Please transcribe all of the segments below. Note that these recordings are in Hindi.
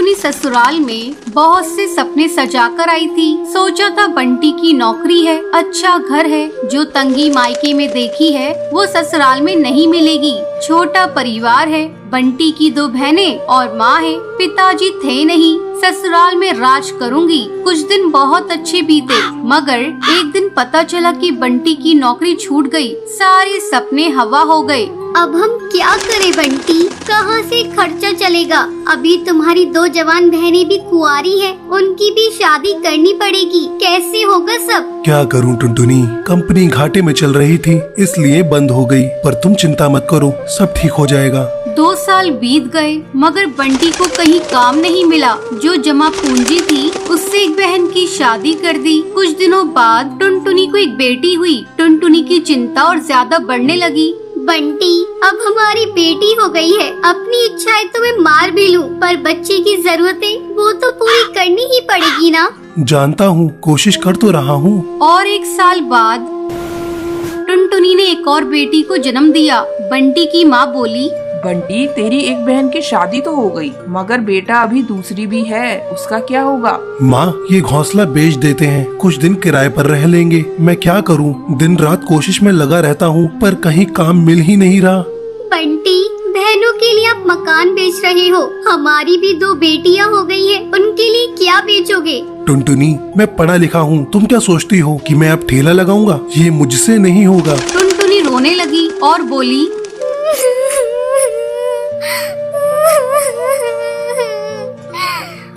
टुनटुनी ससुराल में बहुत से सपने सजा कर आई थी। सोचा था बंटी की नौकरी है, अच्छा घर है, जो तंगी मायके में देखी है वो ससुराल में नहीं मिलेगी। छोटा परिवार है, बंटी की 2 बहनें और माँ है, पिताजी थे नहीं, ससुराल में राज करूंगी। कुछ दिन बहुत अच्छे बीते, मगर एक दिन पता चला कि बंटी की नौकरी छूट गई। सारे सपने हवा हो गए। अब हम क्या करें बंटी, कहाँ से खर्चा चलेगा? अभी तुम्हारी 2 जवान बहनें भी कुंवारी हैं, उनकी भी शादी करनी पड़ेगी, कैसे होगा सब? क्या करूं टुनटुनी, कंपनी घाटे में चल रही थी इसलिए बंद हो गई, पर तुम चिंता मत करो, सब ठीक हो जाएगा। 2 साल बीत गए मगर बंटी को कहीं काम नहीं मिला। जो जमा पूंजी थी उससे एक बहन की शादी कर दी। कुछ दिनों बाद टुनटुनी को एक बेटी हुई। टुनटुनी की चिंता और ज्यादा बढ़ने लगी। बंटी, अब हमारी बेटी हो गई है, अपनी इच्छाएं तो मैं मार भी लूं, पर बच्चे की जरूरतें वो तो पूरी करनी ही पड़ेगी ना। जानता हूँ, कोशिश कर तो रहा हूँ। और 1 साल बाद टुनटुनी ने एक और बेटी को जन्म दिया। बंटी की माँ बोली, बंटी, तेरी एक बहन की शादी तो हो गई, मगर बेटा अभी दूसरी भी है, उसका क्या होगा? माँ, ये घोंसला बेच देते हैं, कुछ दिन किराए पर रह लेंगे। मैं क्या करूँ, दिन रात कोशिश में लगा रहता हूँ, पर कहीं काम मिल ही नहीं रहा। बंटी, बहनों के लिए आप मकान बेच रहे हो, हमारी भी 2 बेटियां हो गई है, उनके लिए क्या बेचोगे? टुनटुनी, मैं पढ़ा लिखा हूँ, तुम क्या सोचती हो कि मैं अब ठेला लगाऊंगा? ये मुझसे नहीं होगा। टुनटुनी रोने लगी और बोली,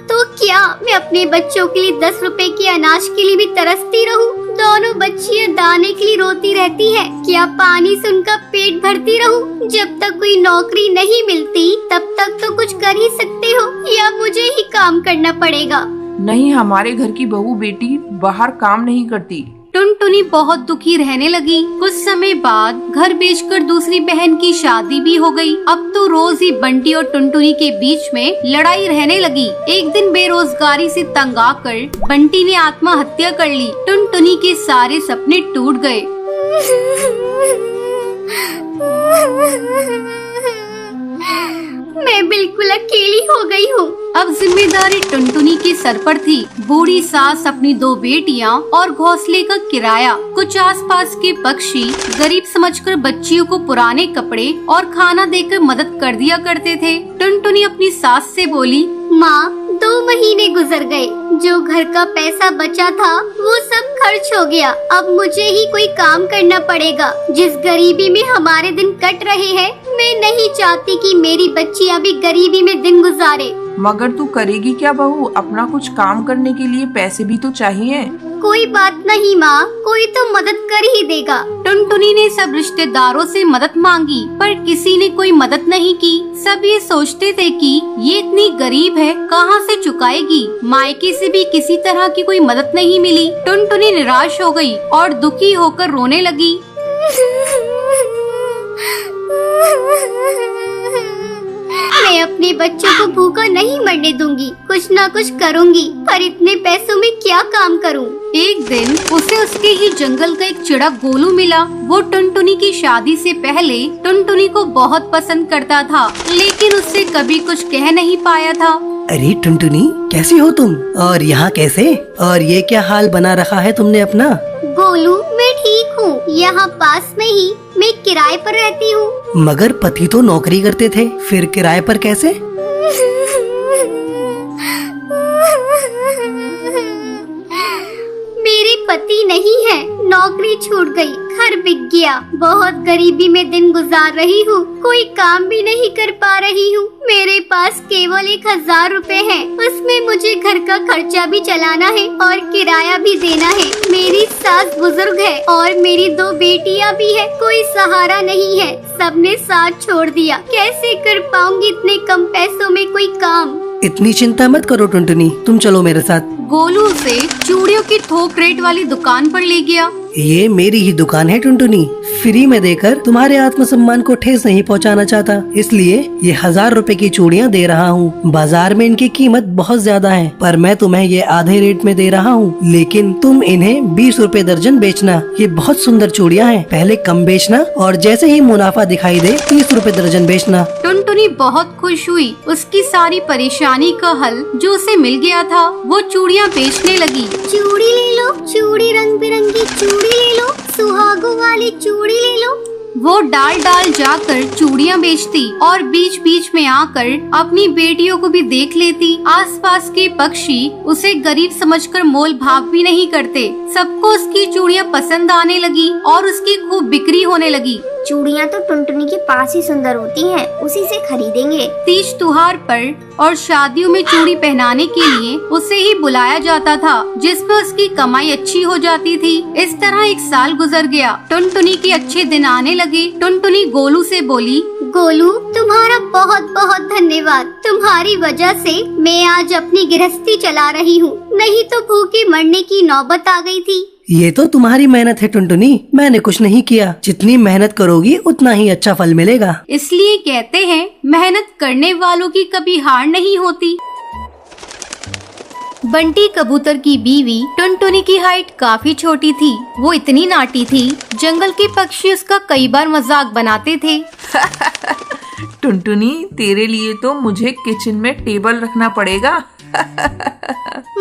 तो क्या मैं अपने बच्चों के लिए 10 रुपए के अनाज के लिए भी तरसती रहूं? दोनों बच्चियां दाने के लिए रोती रहती हैं। क्या पानी से उनका पेट भरती रहूं? जब तक कोई नौकरी नहीं मिलती तब तक तो कुछ कर ही सकते हो, या मुझे ही काम करना पड़ेगा? नहीं, हमारे घर की बहू बेटी बाहर काम नहीं करती। टुनटुनी बहुत दुखी रहने लगी। कुछ समय बाद घर बेचकर दूसरी बहन की शादी भी हो गई। अब तो रोज ही बंटी और टुनटुनी के बीच में लड़ाई रहने लगी। एक दिन बेरोजगारी से तंग आकर बंटी ने आत्महत्या कर ली। टुनटुनी के सारे सपने टूट गए। मैं बिल्कुल अकेली हो गई हूँ। अब जिम्मेदारी टुनटुनी के सर पर थी। बूढ़ी सास, अपनी 2 बेटियां और घोंसले का किराया। कुछ आसपास के पक्षी गरीब समझकर बच्चियों को पुराने कपड़े और खाना देकर मदद कर दिया करते थे। टुनटुनी अपनी सास से बोली, माँ, 2 महीने गुजर गए, जो घर का पैसा बचा था वो सब खर्च हो गया। अब मुझे ही कोई काम करना पड़ेगा। जिस गरीबी में हमारे दिन कट रहे हैं, मैं नहीं चाहती कि मेरी बच्चियाँ भी गरीबी में दिन गुजारे। मगर तू करेगी क्या बहू? अपना कुछ काम करने के लिए पैसे भी तो चाहिए। कोई बात नहीं माँ, कोई तो मदद कर ही देगा। टुनटुनी ने सब रिश्तेदारों से मदद मांगी, पर किसी ने कोई मदद नहीं की। सब ये सोचते थे कि ये इतनी गरीब है, कहाँ से चुकाएगी। मायके से भी किसी तरह की कोई मदद नहीं मिली। टुनटुनी निराश हो गई और दुखी होकर रोने लगी। मैं अपने बच्चों को भूखा नहीं मरने दूंगी, कुछ ना कुछ करूंगी, पर इतने पैसों में क्या काम करूं? एक दिन उसे उसके ही जंगल का एक चिड़ा गोलू मिला। वो टुनटुनी की शादी से पहले टुनटुनी को बहुत पसंद करता था, लेकिन उससे कभी कुछ कह नहीं पाया था। अरे टुनटुनी, कैसी हो तुम? और यहाँ कैसे? और ये क्या हाल बना रखा है तुमने अपना? गोलू, मैं ठीक हूँ, यहाँ पास में ही मैं किराए पर रहती हूँ। मगर पति तो नौकरी करते थे, फिर किराए पर कैसे? मेरे पति नहीं है, नौकरी छूट गई, घर बिक गया, बहुत गरीबी में दिन गुजार रही हूँ, कोई काम भी नहीं कर पा रही हूँ। मेरे पास केवल 1000 रुपए हैं, उसमें मुझे घर का खर्चा भी चलाना है और किराया भी देना है। मेरी सास बुजुर्ग है और मेरी 2 बेटियाँ भी है, कोई सहारा नहीं है, सबने साथ छोड़ दिया। कैसे कर पाऊंगी इतने कम पैसों में कोई काम? इतनी चिंता मत करो टुनटुनी, तुम चलो मेरे साथ। गोलू उसे चूड़ियों की थोक रेट वाली दुकान पर ले गया। ये मेरी ही दुकान है टुनटुनी। फ्री में देकर तुम्हारे आत्मसम्मान को ठेस नहीं पहुंचाना चाहता, इसलिए ये 1000 रुपए की चूड़ियां दे रहा हूँ। बाजार में इनकी कीमत बहुत ज्यादा है, पर मैं तुम्हें ये आधे रेट में दे रहा हूँ। लेकिन तुम इन्हें 20 रुपए दर्जन बेचना। ये बहुत सुंदर चूड़ियां हैं, पहले कम बेचना और जैसे ही मुनाफा दिखाई दे 30 रुपए दर्जन बेचना। टुनटुनी बहुत खुश हुई। उसकी सारी परेशानी का हल जो उसे मिल गया था, वो चूड़ियाँ बेचने लगी। चूड़ी ले लो, चूड़ी रंग बिरंगी चूड़ी ले लो, सुहागों वाली चूड़ी ले लो। वो डाल डाल जाकर चूड़ियाँ बेचती और बीच बीच में आकर अपनी बेटियों को भी देख लेती। आसपास के पक्षी उसे गरीब समझकर मोल भाव भी नहीं करते। सबको उसकी चूड़ियाँ पसंद आने लगी और उसकी खूब बिक्री होने लगी। चूड़ियाँ तो टुनटुनी के पास ही सुंदर होती हैं, उसी से खरीदेंगे। तीज त्योहार पर और शादियों में चूड़ी पहनाने के लिए उसे ही बुलाया जाता था, जिसमें उसकी कमाई अच्छी हो जाती थी। इस तरह 1 साल गुजर गया। टुनटुनी के अच्छे दिन आने लगे। टुनटुनी गोलू से बोली, गोलू, तुम्हारा बहुत बहुत धन्यवाद। तुम्हारी वजह से मैं आज अपनी गृहस्थी चला रही हूँ, नहीं तो भूखे मरने की नौबत आ गई थी। ये तो तुम्हारी मेहनत है टुनटुनी, मैंने कुछ नहीं किया। जितनी मेहनत करोगी उतना ही अच्छा फल मिलेगा। इसलिए कहते हैं मेहनत करने वालों की कभी हार नहीं होती। बंटी कबूतर की बीवी टुनटुनी की हाइट काफी छोटी थी। वो इतनी नाटी थी, जंगल के पक्षी उसका कई बार मजाक बनाते थे। टुनटुनी, तेरे लिए तो मुझे किचन में टेबल रखना पड़ेगा।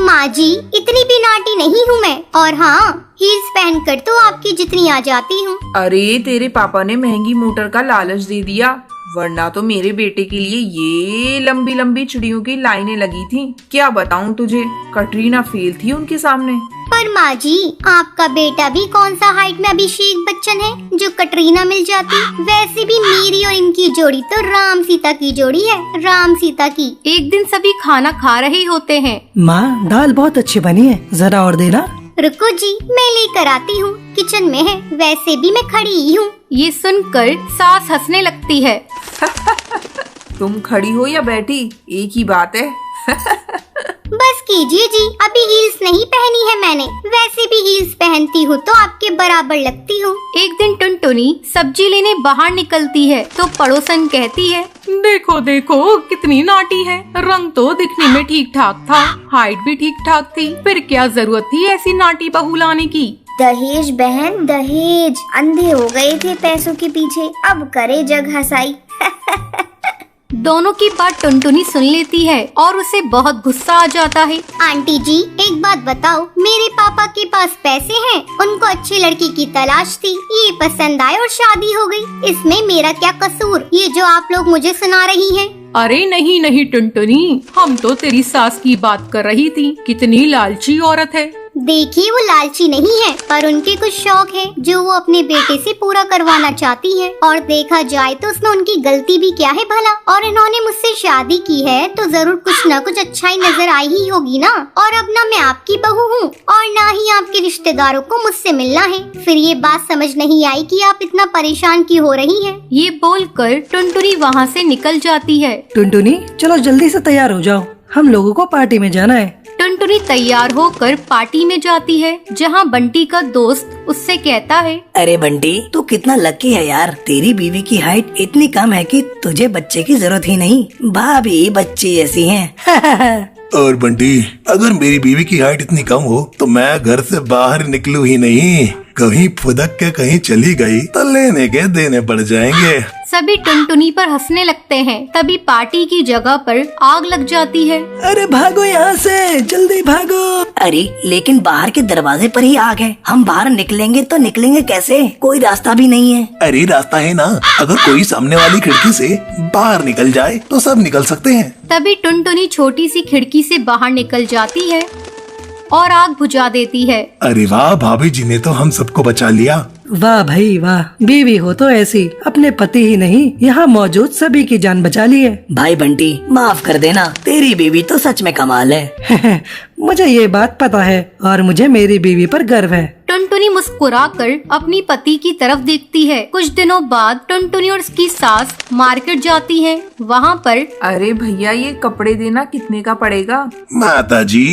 माँ जी, इतनी भी नाटी नहीं हूँ मैं, और हाँ, हील्स पहनकर तो आपकी जितनी आ जाती हूँ। अरे, तेरे पापा ने महंगी मोटर का लालच दे दिया, वरना तो मेरे बेटे के लिए ये लंबी लंबी चिड़ियों की लाइनें लगी थी। क्या बताऊं तुझे, कटरीना फेल थी उनके सामने। पर माँ जी, आपका बेटा भी कौन सा हाइट में अभिषेक बच्चन है जो कटरीना मिल जाती। वैसे भी मेरी और इनकी जोड़ी तो राम सीता की जोड़ी है, राम सीता की। एक दिन सभी खाना खा रहे होते हैं। माँ, दाल बहुत अच्छी बनी है, जरा और देना। रुको जी, मैं लेकर आती हूँ, किचन में है, वैसे भी मैं खड़ी ही हूँ। ये सुनकर सास हंसने लगती है। तुम खड़ी हो या बैठी, एक ही बात है। बस कीजिए जी, अभी हील्स नहीं पहनी है मैंने, वैसे भी हील्स पहनती हूँ तो आपके बराबर लगती हूँ। एक दिन टुनटुनी सब्जी लेने बाहर निकलती है तो पड़ोसन कहती है, देखो देखो कितनी नाटी है। रंग तो दिखने में ठीक ठाक था, हाइट भी ठीक ठाक थी, फिर क्या जरूरत थी ऐसी नाटी बहू लाने की। दहेज बहन दहेज, अंधे हो गए थे पैसों के पीछे, अब करे जग हंसाई। दोनों की बात टुनटुनी सुन लेती है और उसे बहुत गुस्सा आ जाता है। आंटी जी, एक बात बताओ, मेरे पापा के पास पैसे हैं, उनको अच्छी लड़की की तलाश थी, ये पसंद आए और शादी हो गई, इसमें मेरा क्या कसूर, ये जो आप लोग मुझे सुना रही हैं? अरे नहीं नहीं टुनटुनी, हम तो तेरी सास की बात कर रही थी। कितनी लालची औरत है। देखिए, वो लालची नहीं है, पर उनके कुछ शौक है जो वो अपने बेटे से पूरा करवाना चाहती है। और देखा जाए तो उसमें उनकी गलती भी क्या है भला। और इन्होंने मुझसे शादी की है तो जरूर कुछ न कुछ अच्छाई नजर आई ही होगी ना। और अब ना मैं आपकी बहू हूँ और ना ही आपके रिश्तेदारों को मुझसे मिलना है। फिर ये बात समझ नहीं आई कि आप इतना परेशान क्यों हो रही हैं। ये बोलकर टुनटुनी वहाँ से निकल जाती है। टुनटुनी, चलो जल्दी से तैयार हो जाओ, हम लोगों को पार्टी में जाना है। टुनटुनी तैयार होकर पार्टी में जाती है, जहाँ बंटी का दोस्त उससे कहता है, अरे बंटी, तू कितना लकी है यार, तेरी बीवी की हाइट इतनी कम है कि तुझे बच्चे की जरूरत ही नहीं, भाभी बच्ची ऐसी हैं। और बंटी, अगर मेरी बीवी की हाइट इतनी कम हो तो मैं घर से बाहर निकलूं ही नहीं। कहीं फुदक के कहीं चली गई तो लेने के देने पड़ जाएंगे। सभी टुनटुनी पर हंसने लगते हैं। तभी पार्टी की जगह पर आग लग जाती है। अरे भागो यहाँ से, जल्दी भागो। अरे लेकिन बाहर के दरवाजे पर ही आग है, हम बाहर निकलेंगे तो निकलेंगे कैसे, कोई रास्ता भी नहीं है। अरे रास्ता है ना, अगर कोई सामने वाली खिड़की से बाहर निकल जाए तो सब निकल सकते हैं। तभी टुनटुनी छोटी सी खिड़की से बाहर निकल जाती है और आग बुझा देती है। अरे वाह, भाभी जी ने तो हम सबको बचा लिया। वाह भाई वाह, बीवी हो तो ऐसी, अपने पति ही नहीं यहाँ मौजूद सभी की जान बचा ली है। भाई बंटी, माफ कर देना, तेरी बीवी तो सच में कमाल है। मुझे ये बात पता है और मुझे मेरी बीवी पर गर्व है। टुनटुनी मुस्कुराकर अपनी पति की तरफ देखती है। कुछ दिनों बाद टुनटुनी और उसकी सास मार्केट जाती हैं। वहाँ पर अरे भैया, ये कपड़े देना कितने का पड़ेगा? माता जी,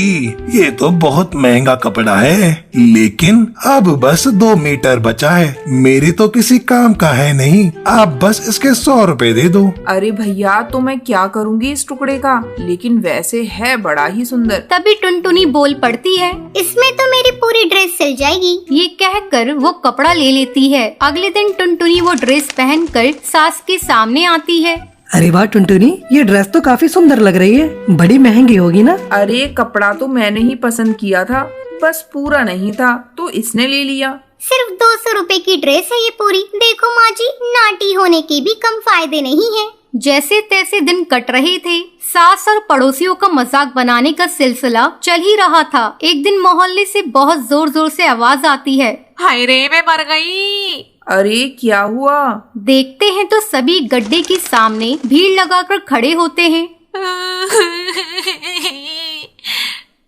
ये तो बहुत महंगा कपड़ा है, लेकिन अब बस 2 मीटर बचा है। मेरे तो किसी काम का है नहीं, आप बस इसके 100 रुपए दे दो। अरे भैया, तो मैं क्या करूँगी इस टुकड़े का? लेकिन वैसे है बड़ा ही सुंदर। तभी टुनटुनी बोल पड़ती है, इसमें तो मेरी पूरी ड्रेस सिल जाएगी। ये कहकर वो कपड़ा ले लेती है। अगले दिन टुनटुनी वो ड्रेस पहनकर सास के सामने आती है। अरे वाह टुनटुनी, ये ड्रेस तो काफी सुंदर लग रही है, बड़ी महंगी होगी ना? अरे कपड़ा तो मैंने ही पसंद किया था, बस पूरा नहीं था तो इसने ले लिया। सिर्फ 200 रुपए की ड्रेस है ये पूरी। देखो माँ जी, नाटी होने के भी कम फायदे नहीं है। जैसे तैसे दिन कट रहे थे। सास और पड़ोसियों का मजाक बनाने का सिलसिला चल ही रहा था। एक दिन मोहल्ले से बहुत जोर जोर से आवाज आती है, हाय रे, मैं मर गई। अरे क्या हुआ? देखते हैं तो सभी गड्ढे के सामने भीड़ लगाकर खड़े होते हैं।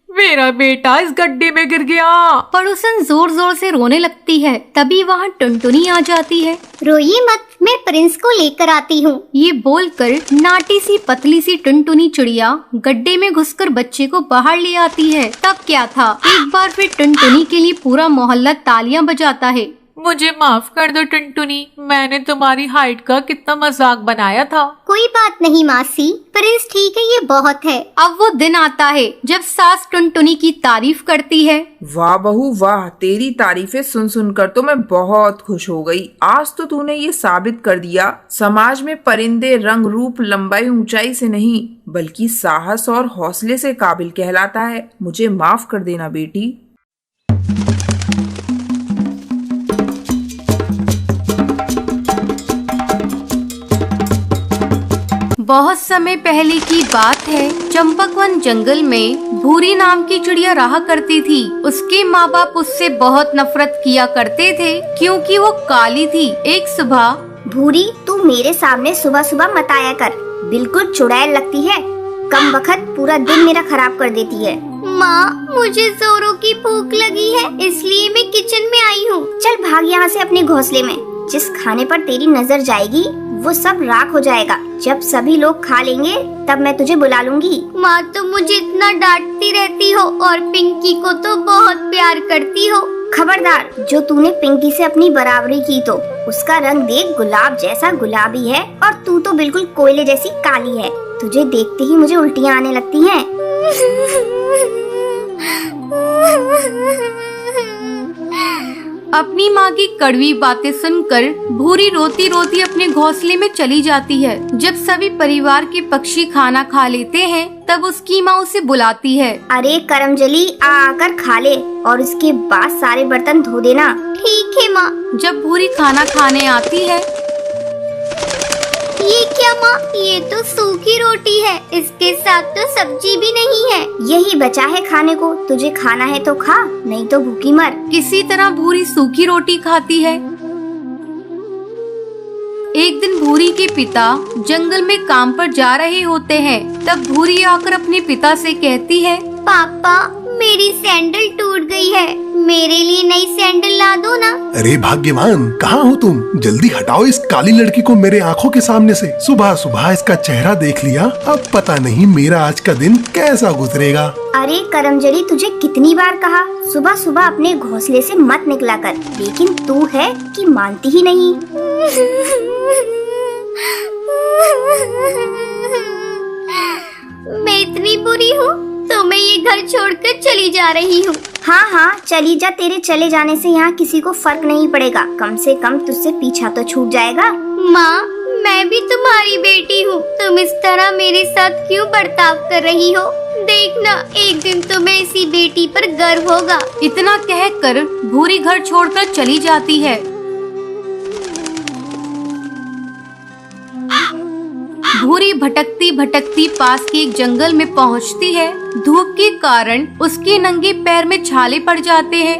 मेरा बेटा इस गड्ढे में गिर गया। पड़ोसन जोर जोर से रोने लगती है। तभी वहाँ टुनटुनी आ जाती है। रोइए मत, मैं प्रिंस को लेकर आती हूँ। ये बोलकर नाटी सी पतली सी टुनटुनी चिड़िया गड्ढे में घुसकर बच्चे को बाहर ले आती है। तब क्या था, एक बार फिर टुनटुनी के लिए पूरा मोहल्ला तालियां बजाता है। मुझे माफ कर दो टुनटुनी, मैंने तुम्हारी हाइट का कितना मजाक बनाया था। कोई बात नहीं मासी, प्रिंस ठीक है, ये बहुत है। अब वो दिन आता है जब सास टुनटुनी की तारीफ करती है। वाह बहू वाह, तेरी तारीफें सुन सुनकर तो मैं बहुत खुश हो गई। आज तो तूने ये साबित कर दिया, समाज में परिंदे रंग रूप लंबाई ऊंचाई से नहीं बल्कि साहस और हौसले से काबिल कहलाता है। मुझे माफ कर देना बेटी। बहुत समय पहले की बात है। चंपकवन जंगल में भूरी नाम की चिड़िया रहा करती थी। उसके माँ बाप उससे बहुत नफरत किया करते थे क्योंकि वो काली थी। एक सुबह, भूरी, तू मेरे सामने सुबह सुबह मत आया कर, बिल्कुल चुड़ैल लगती है। कम वक्त पूरा दिन मेरा खराब कर देती है। माँ, मुझे जोरों की भूख लगी है, इसलिए मैं किचन में आई हूँ। चल भाग यहाँ से अपने घोंसले में। जिस खाने पर तेरी नजर जाएगी वो सब राख हो जाएगा। जब सभी लोग खा लेंगे तब मैं तुझे बुला लूंगी। माँ, तो मुझे इतना डांटती रहती हो और पिंकी को तो बहुत प्यार करती हो। खबरदार, जो तूने पिंकी से अपनी बराबरी की तो उसका रंग देख, गुलाब जैसा गुलाबी है और तू तो बिल्कुल कोयले जैसी काली है। तुझे देखते ही मुझे उल्टियाँ आने लगती हैं। अपनी माँ की कड़वी बातें सुनकर भूरी रोती रोती अपने घोंसले में चली जाती है। जब सभी परिवार के पक्षी खाना खा लेते हैं तब उसकी माँ उसे बुलाती है। अरे करमजली, आकर खा ले और उसके बाद सारे बर्तन धो देना। ठीक है माँ। जब भूरी खाना खाने आती है, ये क्या माँ, ये तो सूखी रोटी है, इसके साथ तो सब्जी भी नहीं है। यही बचा है खाने को, तुझे खाना है तो खा, नहीं तो भूखी मर। किसी तरह भूरी सूखी रोटी खाती है। एक दिन भूरी के पिता जंगल में काम पर जा रहे होते हैं। तब भूरी आकर अपने पिता से कहती है, पापा, मेरी सैंडल टूट गई है, मेरे लिए नई सैंडल ला दो ना। अरे भाग्यवान, कहाँ हो तुम? जल्दी हटाओ इस काली लड़की को मेरे आंखों के सामने से। सुबह सुबह इसका चेहरा देख लिया, अब पता नहीं मेरा आज का दिन कैसा गुजरेगा। अरे करमजली, तुझे कितनी बार कहा सुबह सुबह अपने घोंसले से मत निकला कर, लेकिन तू है कि मानती ही नहीं। मैं इतनी बुरी हूँ तो मैं ये घर छोड़कर चली जा रही हूँ। हाँ हाँ, चली जा, तेरे चले जाने से यहाँ किसी को फर्क नहीं पड़ेगा। कम से कम तुझसे पीछा तो छूट जाएगा। माँ, मैं भी तुम्हारी बेटी हूँ, तुम इस तरह मेरे साथ क्यों बर्ताव कर रही हो? देखना, एक दिन तुम्हें इसी बेटी पर गर्व होगा। इतना कहकर भूरी घर छोड़कर चली जाती है। भूरी भटकती भटकती पास के एक जंगल में पहुंचती है। धूप के कारण उसके नंगे पैर में छाले पड़ जाते हैं।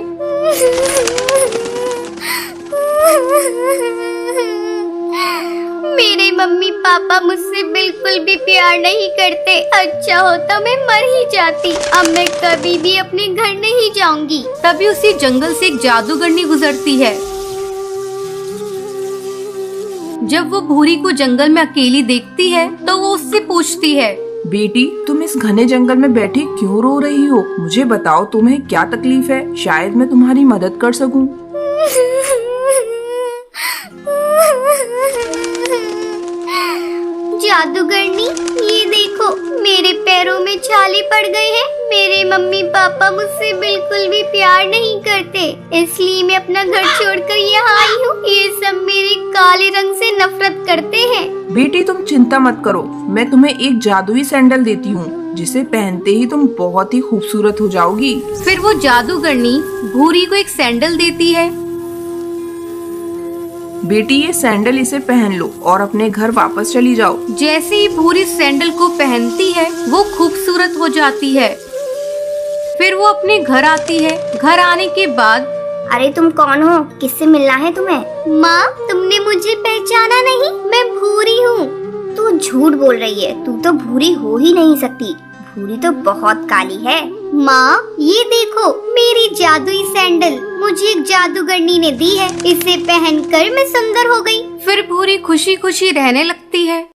मेरे मम्मी पापा मुझसे बिल्कुल भी प्यार नहीं करते। अच्छा होता मैं मर ही जाती। अब मैं कभी भी अपने घर नहीं जाऊंगी। तभी उसी जंगल से एक जादूगरनी गुजरती है। जब वो भूरी को जंगल में अकेली देखती है तो वो उससे पूछती है, बेटी, तुम इस घने जंगल में बैठी क्यों रो रही हो? मुझे बताओ तुम्हें क्या तकलीफ है, शायद मैं तुम्हारी मदद कर सकूं। जादूगरनी, ये देखो मेरे पैरों में छाले पड़ गए हैं। मेरे मम्मी पापा मुझसे बिल्कुल भी प्यार नहीं करते, इसलिए मैं अपना घर छोड़कर यहाँ आई हूँ। ये सब मेरे काले रंग से नफरत करते हैं। बेटी तुम चिंता मत करो, मैं तुम्हें एक जादुई सैंडल देती हूँ जिसे पहनते ही तुम बहुत ही खूबसूरत हो जाओगी। फिर वो जादूगरनी भूरी को एक सैंडल देती है। बेटी ये सैंडल इसे पहन लो और अपने घर वापस चली जाओ। जैसे ही भूरी सैंडल को पहनती है वो खूबसूरत हो जाती है। फिर वो अपने घर आती है। घर आने के बाद, अरे तुम कौन हो? किससे मिलना है तुम्हें? माँ, तुमने मुझे पहचाना नहीं? मैं भूरी हूँ। तू झूठ बोल रही है, तू तो भूरी हो ही नहीं सकती। भूरी तो बहुत काली है। माँ, ये देखो मेरी जादुई सैंडल मुझे एक जादूगरनी ने दी है। इसे पहनकर मैं सुंदर हो गई। फिर भूरी खुशी खुशी रहने लगती है।